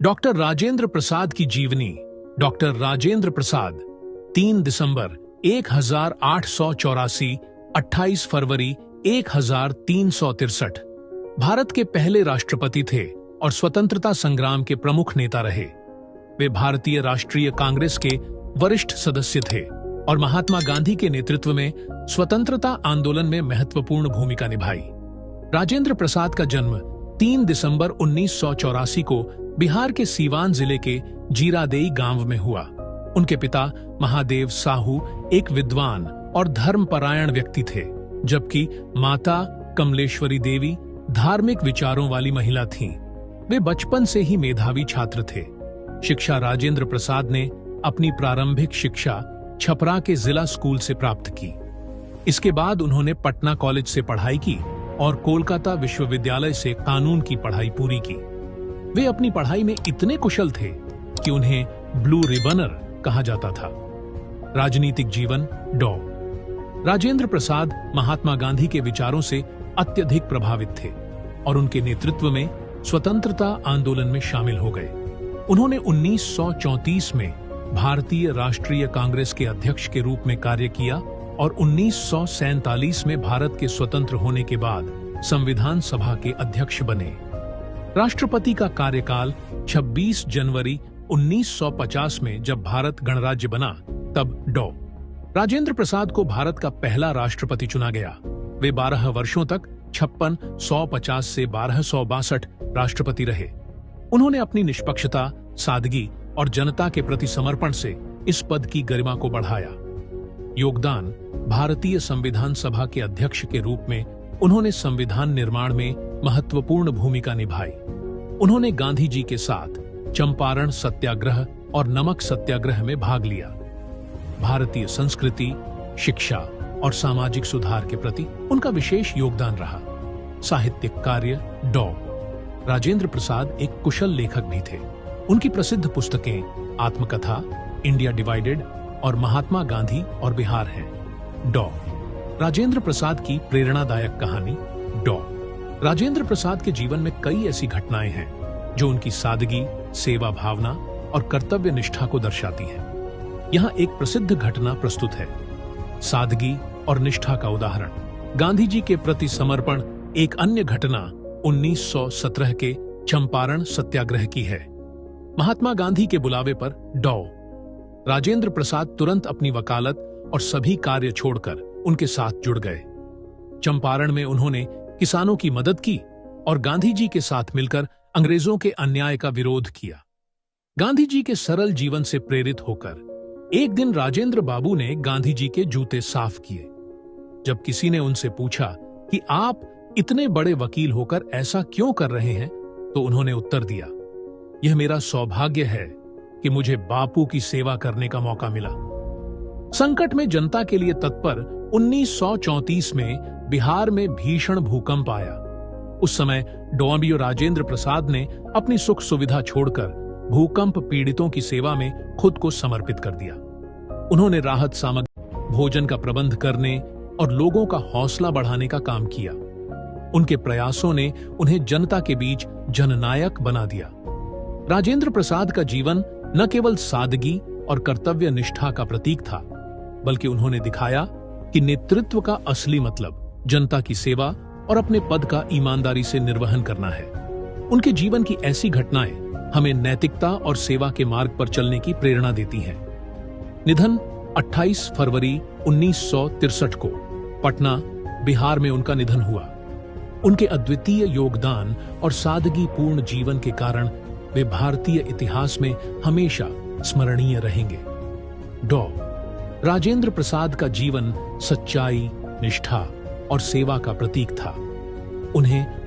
Doctor Rajendra Prasad की जीवनी। Doctor Rajendra Prasad 3 दिसंबर 1884, 28 फरवरी 1363 भारत के पहले राष्ट्रपति थे और स्वतंत्रता संग्राम के प्रमुख नेता रहे। वे भारतीय राष्ट्रीय कांग्रेस के वरिष्ठ सदस्य थे और महात्मा गांधी के नेतृत्व में स्वतंत्रता आंदोलन में महत्वपूर्ण भूमिका निभाई। राजेंद्र प्रसाद का जन्म 3 दिसंबर 1984 को बिहार के सीवान जिले के जीरादेई गांव में हुआ। उनके पिता महादेव साहू एक विद्वान और धर्मपरायण व्यक्ति थे, जबकि माता कमलेश्वरी देवी धार्मिक विचारों वाली महिला थीं। वे बचपन से ही मेधावी छात्र थे। शिक्षा राजेंद्र प्रसाद ने अपनी प्रारंभिक शिक्षा छपरा के जिला स्कूल से प्राप्त की। इसके बाद उन्होंने पटना कॉलेज से पढ़ाई की और कोलकाता विश्वविद्यालय से कानून की पढ़ाई पूरी की। वे अपनी पढ़ाई में इतने कुशल थे कि उन्हें ब्लू रिबनर कहा जाता था। राजनीतिक जीवन। डॉ. राजेंद्र प्रसाद महात्मा गांधी के विचारों से अत्यधिक प्रभावित थे और उनके नेतृत्व में स्वतंत्रता आंदोलन में शामिल हो गए। उन्होंने 1934 में भारतीय राष्ट्रीय कांग्रेस के अध्यक्ष के रूप में कार्य किया और 1947 में भारत के स्वतंत्र होने के बाद संविधान सभा के अध्यक्ष बने। राष्ट्रपति का कार्यकाल 26 जनवरी 1950 में जब भारत गणराज्य बना, तब डॉ. राजेंद्र प्रसाद को भारत का पहला राष्ट्रपति चुना गया। वे 12 वर्षों तक 5650 से 1262 राष्ट्रपति रहे। उन्होंने अपनी निष्पक्षता, सादगी और जनता के प्रति समर्पण से इस पद की गरिमा को बढ़ाया। योगदान। भारतीय संविधान सभा के अध्यक्ष के रूप में उन्होंने संविधान निर्माण में महत्वपूर्ण भूमिका निभाई। उन्होंने गांधी जी के साथ चंपारण सत्याग्रह और नमक सत्याग्रह में भाग लिया। भारतीय संस्कृति, शिक्षा और सामाजिक सुधार के प्रति उनका विशेष योगदान रहा। साहित्यिक कार्य। डॉ. राजेंद्र प्रसाद एक कुशल लेखक भी थे। उनकी प्रसिद्ध पुस्तकें आत्मकथा, इंडिया डिवाइडेड और महात्मा गांधी और बिहार हैं। डॉ. राजेंद्र प्रसाद की प्रेरणादायक कहानी। डॉ. राजेंद्र प्रसाद के जीवन में कई ऐसी घटनाएं हैं जो उनकी सादगी, सेवा भावना और कर्तव्य निष्ठा को दर्शाती हैं। यहाँ एक प्रसिद्ध घटना प्रस्तुत है। सादगी और निष्ठा का उदाहरण। गांधी जी के प्रति समर्पण। एक अन्य घटना 1917 के चंपारण सत्याग्रह की है। महात्मा गांधी के बुलावे पर डॉ. राजेंद्र प्रसाद तुरंत अपनी वकालत और सभी कार्य छोड़कर उनके साथ जुड़ गए। चंपारण में उन्होंने किसानों की मदद की और गांधी जी के साथ मिलकर अंग्रेजों के अन्याय का विरोध किया। गांधी जी के सरल जीवन से प्रेरित होकर एक दिन राजेंद्र बाबू ने गांधी जी के जूते साफ किए। जब किसी ने उनसे पूछा कि आप इतने बड़े वकील होकर ऐसा क्यों कर रहे हैं, तो उन्होंने उत्तर दिया, यह मेरा सौभाग्य है कि मुझे बापू की सेवा करने का मौका मिला। संकट में जनता के लिए तत्पर 1934 में बिहार में भीषण भूकंप आया। उस समय डॉ. राजेंद्र प्रसाद ने अपनी सुख सुविधा छोड़कर भूकंप पीड़ितों की सेवा में खुद को समर्पित कर दिया। उन्होंने राहत सामग्री, भोजन का प्रबंध करने और लोगों का हौसला बढ़ाने का काम किया। उनके प्रयासों ने उन्हें जनता के बीच जननायक बना दिया। राजेंद्र प्रसाद का जीवन न केवल सादगी और कर्तव्य निष्ठा का प्रतीक था, बल्कि उन्होंने दिखाया कि नेतृत्व का असली मतलब जनता की सेवा और अपने पद का ईमानदारी से निर्वहन करना है। उनके जीवन की ऐसी घटनाएं हमें नैतिकता और सेवा के मार्ग पर चलने की प्रेरणा देती हैं। निधन 28 फरवरी 1963 को पटना, बिहार में उनका निधन हुआ। उनके अद्वितीय योगदान और सादगीपूर्ण जीवन के कारण वे भारतीय इतिहास में हमेशा स्मरणीय रहेंगे। डॉ. राजेंद्र प्रसाद का जीवन सच्चाई, निष्ठा और सेवा का प्रतीक था। उन्हें